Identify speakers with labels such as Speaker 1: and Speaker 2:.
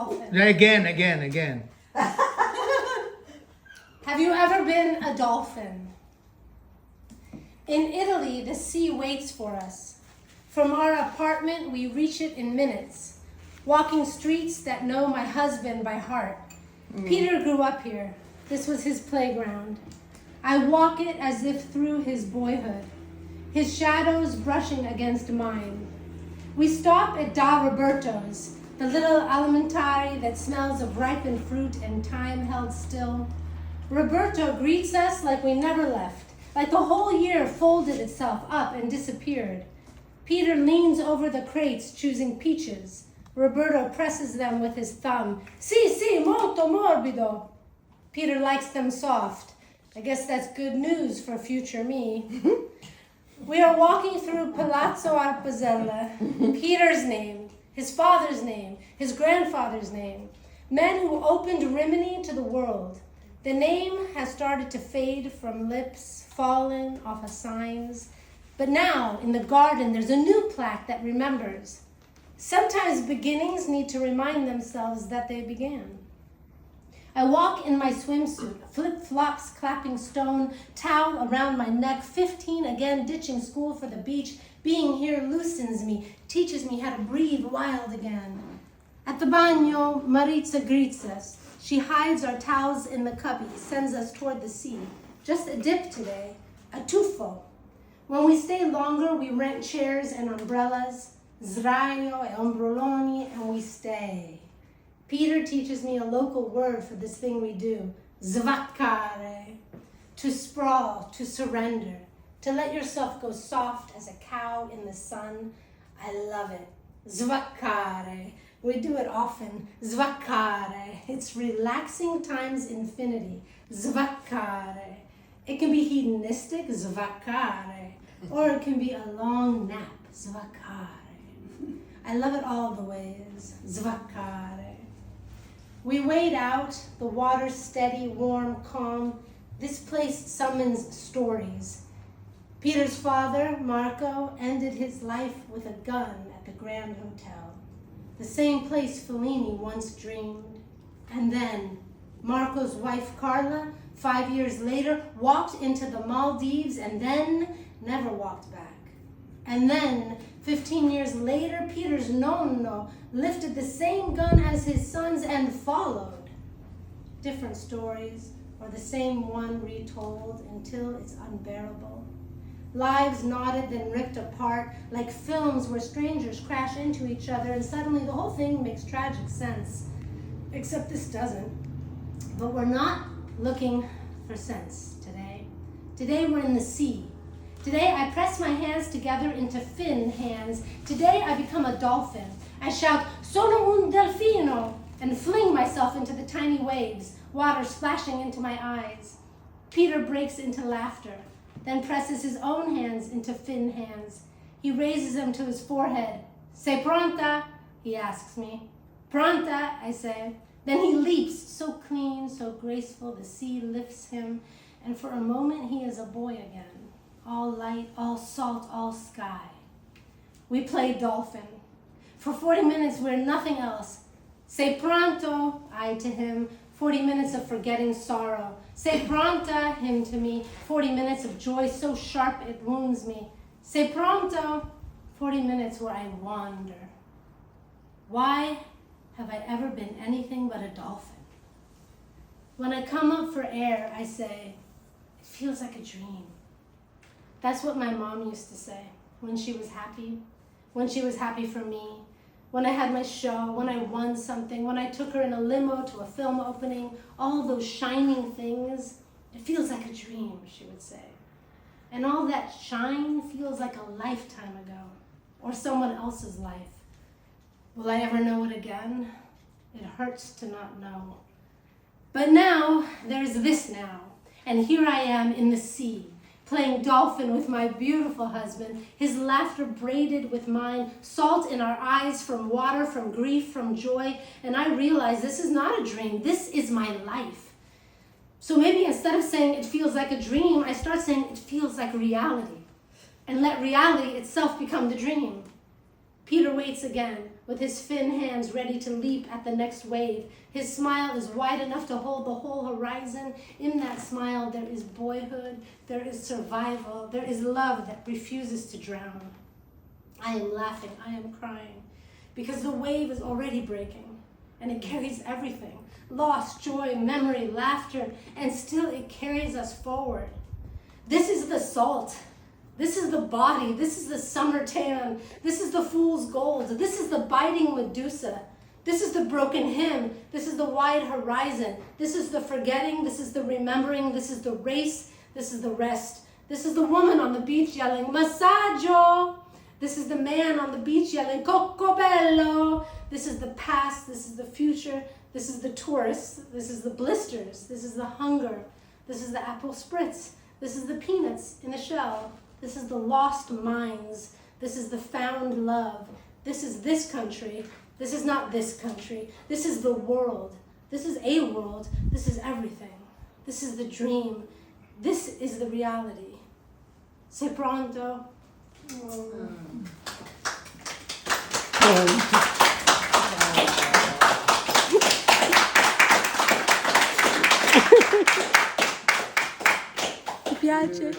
Speaker 1: dolphin.
Speaker 2: Again.
Speaker 1: Have you ever been a dolphin? In Italy, the sea waits for us. From our apartment, we reach it in minutes, walking streets that know my husband by heart. Peter grew up here. This was his playground. I walk it as if through his boyhood, his shadows brushing against mine. We stop at Da Roberto's, the little alimentari that smells of ripened fruit and time held still. Roberto greets us like we never left, like the whole year folded itself up and disappeared. Peter leans over the crates choosing peaches. Roberto presses them with his thumb. Sì, molto morbido. Peter likes them soft. I guess that's good news for future me. We are walking through Palazzo Arpazella. Peter's name, his father's name, his grandfather's name. Men who opened Rimini to the world. The name has started to fade from lips, fallen off of signs. But now, in the garden, there's a new plaque that remembers. Sometimes beginnings need to remind themselves that they began. I walk in my swimsuit, flip-flops clapping stone, towel around my neck, 15 again, ditching school for the beach. Being here loosens me, teaches me how to breathe wild again. At the bagno, Maritza greets us. She hides our towels in the cubby, sends us toward the sea. Just a dip today, a tuffo. When we stay longer, we rent chairs and umbrellas, sdraio e ombrelloni, and we stay. Peter teaches me a local word for this thing we do, svaccare, to sprawl, to surrender, to let yourself go soft as a cow in the sun. I love it. Svaccare. We do it often. Svaccare. It's relaxing times infinity. Svaccare. It can be hedonistic, svaccare, or it can be a long nap, svaccare. I love it all the ways, svaccare. We wade out, the water steady, warm, calm. This place summons stories. Peter's father, Marco, ended his life with a gun at the Grand Hotel, the same place Fellini once dreamed. And then Marco's wife, Carla, 5 years later, walked into the Maldives and then never walked back. And then, 15 years later, Peter's nonno lifted the same gun as his sons and followed. Different stories, or the same one retold until it's unbearable. Lives knotted, then ripped apart, like films where strangers crash into each other and suddenly the whole thing makes tragic sense. Except this doesn't. But we're not looking for sense today. Today we're in the sea. Today I press my hands together into fin hands. Today I become a dolphin. I shout, "Sono un delfino," and fling myself into the tiny waves, water splashing into my eyes. Peter breaks into laughter, then presses his own hands into fin hands. He raises them to his forehead. "Sei pronta?" he asks me. "Pronta," I say. Then he leaps, so clean, so graceful, the sea lifts him, and for a moment he is a boy again, all light, all salt, all sky. We play dolphin. For 40 minutes we're nothing else. "Sei pronto," I to him, 40 minutes of forgetting sorrow. "Sei pronta," him to me, 40 minutes of joy so sharp it wounds me. "Sei pronto," 40 minutes where I wander. Why have I ever been anything but a dolphin? When I come up for air, I say, "It feels like a dream." That's what my mom used to say when she was happy for me, when I had my show, when I won something, when I took her in a limo to a film opening, all those shining things. "It feels like a dream," she would say. And all that shine feels like a lifetime ago, or someone else's life. Will I ever know it again? It hurts to not know. But now, there's this now, and here I am in the sea, playing dolphin with my beautiful husband, his laughter braided with mine, salt in our eyes from water, from grief, from joy, and I realize this is not a dream, this is my life. So maybe instead of saying it feels like a dream, I start saying it feels like reality, and let reality itself become the dream. Peter waits again, with his fin hands ready to leap at the next wave. His smile is wide enough to hold the whole horizon. In that smile, there is boyhood, there is survival, there is love that refuses to drown. I am laughing, I am crying, because the wave is already breaking, and it carries everything. Loss, joy, memory, laughter, and still it carries us forward. This is the salt. This is the body. This is the summer tan. This is the fool's gold. This is the biting Medusa. This is the broken hymn. This is the wide horizon. This is the forgetting. This is the remembering. This is the race. This is the rest. This is the woman on the beach yelling, Massaggio. This is the man on the beach yelling, Coccobello. This is the past. This is the future. This is the tourists. This is the blisters. This is the hunger. This is the apple spritz. This is the peanuts in the shell. This is the lost mines. This is the found love. This is this country. This is not this country. This is the world. This is a world. This is everything. This is the dream. This is the reality. Sei pronto?
Speaker 2: Ti piace?